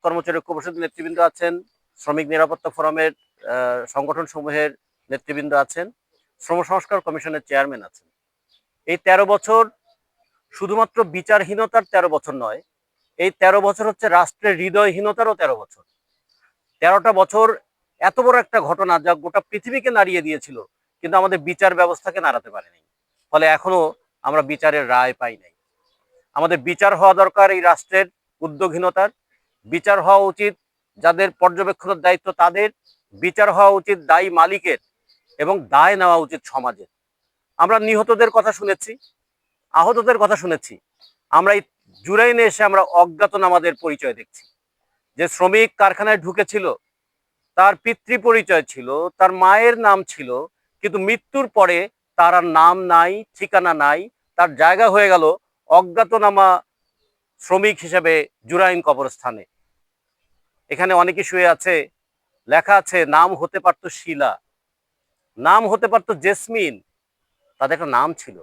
কর্মচারী ঐক্য পরিষদের নেতৃবৃন্দ আছেন, শ্রমিক নিরাপত্তা ফোরামের সংগঠন সমূহের নেতৃবৃন্দ আছেন, শ্রম সংস্কার কমিশনের চেয়ারম্যান আছেন। এই ১৩ বছর শুধুমাত্র বিচারহীনতার ১৩ বছর নয়, এই ১৩ বছর হচ্ছে রাষ্ট্রের হৃদয়হীনতারও ১৩ বছর। ১৩টা বছর এত বড় একটা ঘটনা যা গোটা পৃথিবীকে নাড়িয়ে দিয়েছিল, কিন্তু আমাদের বিচার ব্যবস্থাকে নাড়াতে পারেনি। ফলে এখনো আমরা বিচারের রায় পাই নাই। আমাদের বিচার হওয়া দরকার এই রাষ্ট্রের উদ্যোগহীনতার, বিচার হওয়া উচিত যাদের পর্যবেক্ষণের দায়িত্ব তাদের, বিচার হওয়া উচিত দায়ী মালিকের, এবং দায় নেওয়া উচিত সমাজের। আমরা নিহতদের কথা শুনেছি, আহতদের কথা শুনেছি। আমরা এই জুরাইনে এসে আমরা অজ্ঞাতনামাদের পরিচয় দেখছি। যে শ্রমিক কারখানায় ঢুকেছিল, তার পিতৃ পরিচয় ছিল, তার মায়ের নাম ছিল, কিন্তু মৃত্যুর পরে তার আর নাম নাই, ঠিকানা নাই, তার জায়গা হয়ে গেল অজ্ঞাতনামা শ্রমিক হিসেবে জুরাইন কবরস্থানে। এখানে অনেকে শুয়ে আছে, লেখা আছে নাম হতে পারত শিলা, নাম হতে পারত জেসমিন, তাদের একটা নাম ছিল,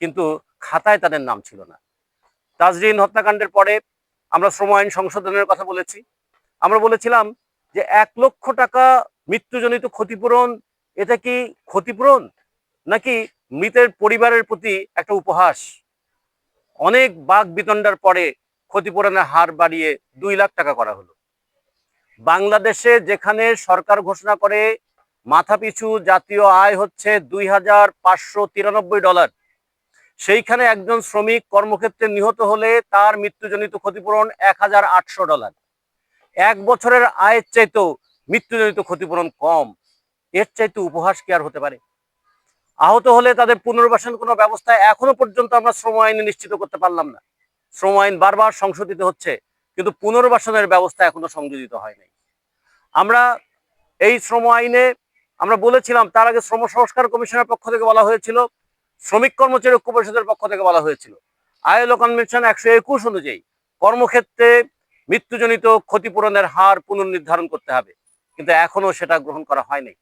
কিন্তু খাতায় তাদের নাম ছিল না। তাজরিন হত্যাকাণ্ডের পরে আমরা শ্রম আইন সংশোধনের কথা বলেছি। আমরা বলেছিলাম যে ১,০০,০০০ টাকা মৃত্যুজনিত ক্ষতিপূরণ, এটা কি ক্ষতিপূরণ নাকি মৃতের পরিবারের প্রতি একটা উপহাস? অনেক বাক বিতণ্ডার পরে ক্ষতিপূরণের হার বাড়িয়ে ২,০০,০০০ টাকা করা হলো। বাংলাদেশে যেখানে সরকার ঘোষণা করে মাথাপিছু জাতীয় আয় হচ্ছে $২,৫৯৩, সেইখানে একজন শ্রমিক কর্মক্ষেত্রে নিহত হলে তার মৃত্যুজনিত ক্ষতিপূরণ $১,৮০০। ১ বছরের আয়ের চাইতেও মৃত্যুজনিত ক্ষতিপূরণ কম। এর চাইতে উপহাস কি আর হতে পারে? আহত হলে তাদের পুনর্বাসন কোনো ব্যবস্থা এখনো পর্যন্ত আমরা শ্রম আইনে নিশ্চিত করতে পারলাম না। শ্রম আইন বারবার সংশোধিত হচ্ছে, কিন্তু পুনর্বাসনের ব্যবস্থা এখনো সংযোজিত হয় নাই। আমরা এই শ্রম আইনে আমরা বলেছিলাম, তার আগে শ্রম সংস্কার কমিশনের পক্ষ থেকে বলা হয়েছিল, শ্রমিক কর্মচারী ঐক্য পরিষদের পক্ষ থেকে বলা হয়েছিল, আইএলও কনভেনশন ১২১ অনুযায়ী কর্মক্ষেত্রে মৃত্যুজনিত ক্ষতিপূরণের হার পুনর্নির্ধারণ করতে হবে, কিন্তু এখনো সেটা গ্রহণ করা হয়নি।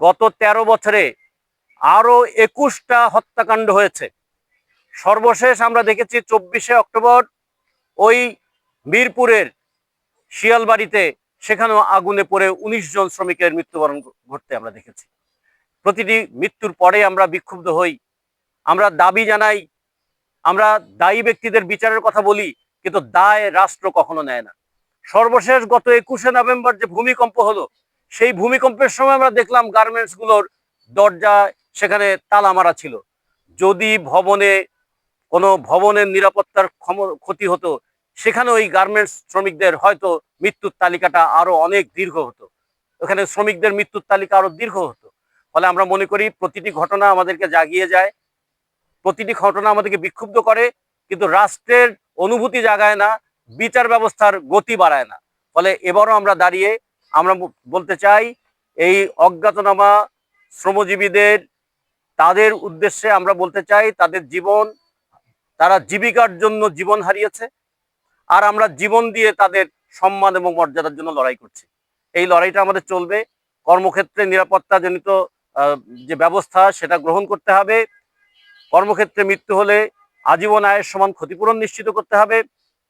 গত ১৩ বছরে আরো ২১টা হত্যাকাণ্ড হয়েছে। সর্বশেষ আমরা দেখেছি ২৪শে অক্টোবর ওই মিরপুরের শিয়ালবাড়িতে, সেখানেও আগুনে পড়ে ১৯ জন শ্রমিকের মৃত্যুবরণ ঘটতে আমরা দেখেছি। প্রতিটি মৃত্যুর পরে আমরা বিক্ষুব্ধ হই, আমরা দাবি জানাই, আমরা দায়ী ব্যক্তিদের বিচারের কথা বলি, কিন্তু দায় রাষ্ট্র কখনো নেয় না। সর্বশেষ গত ২১শে নভেম্বর যে ভূমিকম্প হলো, সেই ভূমিকম্পের সময় আমরা দেখলাম গার্মেন্টস গুলোর দরজা সেখানে তালা মারা ছিল। যদি কোনো ভবনের নিরাপত্তার ক্ষতি হতো, সেখানে ওই গার্মেন্টস শ্রমিকদের হয়তো মৃত্যুর তালিকাটা আরো অনেক দীর্ঘ হতো, ওখানে শ্রমিকদের মৃত্যুর তালিকা আরো দীর্ঘ হতো। ফলে আমরা মনে করি প্রতিটি ঘটনা আমাদেরকে জাগিয়ে যায়, প্রতিটি ঘটনা আমাদেরকে বিক্ষুব্ধ করে, কিন্তু রাষ্ট্রের অনুভূতি জাগায় না, বিচার ব্যবস্থার গতি বাড়ায় না। ফলে এবারও আমরা দাঁড়িয়ে আমরা বলতে চাই, এই অজ্ঞাতনামা শ্রমজীবীদের, তাদের উদ্দেশ্যে আমরা বলতে চাই, তাদের জীবন, তারা জীবিকার জন্য জীবন হারিয়েছে, আর আমরা জীবন দিয়ে তাদের সম্মান এবং মর্যাদার জন্য লড়াই করছি। এই লড়াইটা আমাদের চলবে। কর্মক্ষেত্রে নিরাপত্তাজনিত যে ব্যবস্থা সেটা গ্রহণ করতে হবে। কর্মক্ষেত্রে মৃত্যু হলে আজীবন আয়ের সমান ক্ষতিপূরণ নিশ্চিত করতে হবে।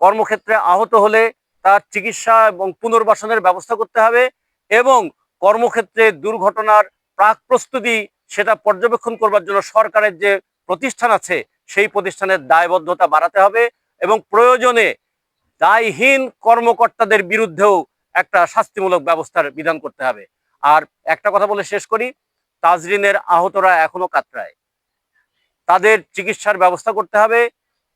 কর্মক্ষেত্রে আহত হলে তার চিকিৎসা এবং পুনর্বাসনের ব্যবস্থা করতে হবে, এবং কর্মক্ষেত্রে দুর্ঘটনার প্রাক প্রস্তুতি সেটা পর্যবেক্ষণ করবার জন্য সরকারের যে প্রতিষ্ঠান আছে সেই প্রতিষ্ঠানের দায়বদ্ধতা বাড়াতে হবে, এবং প্রয়োজনে দায়হীন কর্মকর্তাদের বিরুদ্ধেও একটা শাস্তিমূলক ব্যবস্থার বিধান করতে হবে। আর একটা কথা বলে শেষ করি, তাজরিনের আহতরা এখনো কাতরায়, তাদের চিকিৎসার ব্যবস্থা করতে হবে,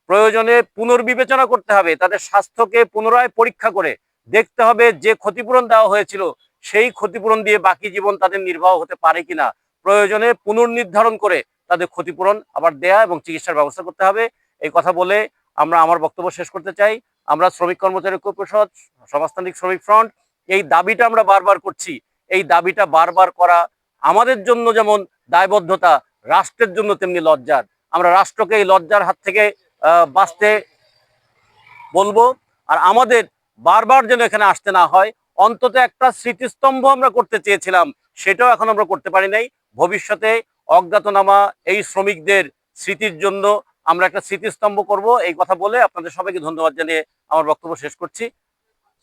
প্রয়োজনে পুনর্বিবেচনা করতে হবে, তাদের স্বাস্থ্যকে পুনরায় পরীক্ষা করে দেখতে হবে যে ক্ষতিপূরণ দেওয়া হয়েছিল সেই ক্ষতিপূরণ দিয়ে বাকি জীবন তাদের নির্বাহ হতে পারে কিনা, প্রয়োজনে পুনর্নির্ধারণ করে তাদের ক্ষতিপূরণ আবার দেয়া এবং চিকিৎসার ব্যবস্থা করতে হবে। এই কথা বলে আমরা আমার বক্তব্য শেষ করতে চাই। আমরা শ্রমিক কর্মচারী ঐক্য পরিষদ, সমাজতান্ত্রিক শ্রমিক ফ্রন্ট, এই দাবিটা আমরা বারবার করছি। এই দাবিটা বারবার করা আমাদের জন্য যেমন দায়বদ্ধতা, রাষ্ট্রের জন্য তেমনি লজ্জার। আমরা রাষ্ট্রকে এই লজ্জার হাত থেকে বাঁচতে বলবো। আর আমাদের বারবার যেন এখানে আসতে না হয়, অন্তত একটা স্মৃতিস্তম্ভ আমরা করতে চেয়েছিলাম, সেটাও এখন আমরা করতে পারি নাই। ভবিষ্যতে অজ্ঞাতনামা এই শ্রমিকদের স্মৃতির জন্য আমরা একটা স্মৃতিস্তম্ভ করব। এই কথা বলে আপনাদের সবাইকে ধন্যবাদ জানিয়ে আমার বক্তব্য শেষ করছি।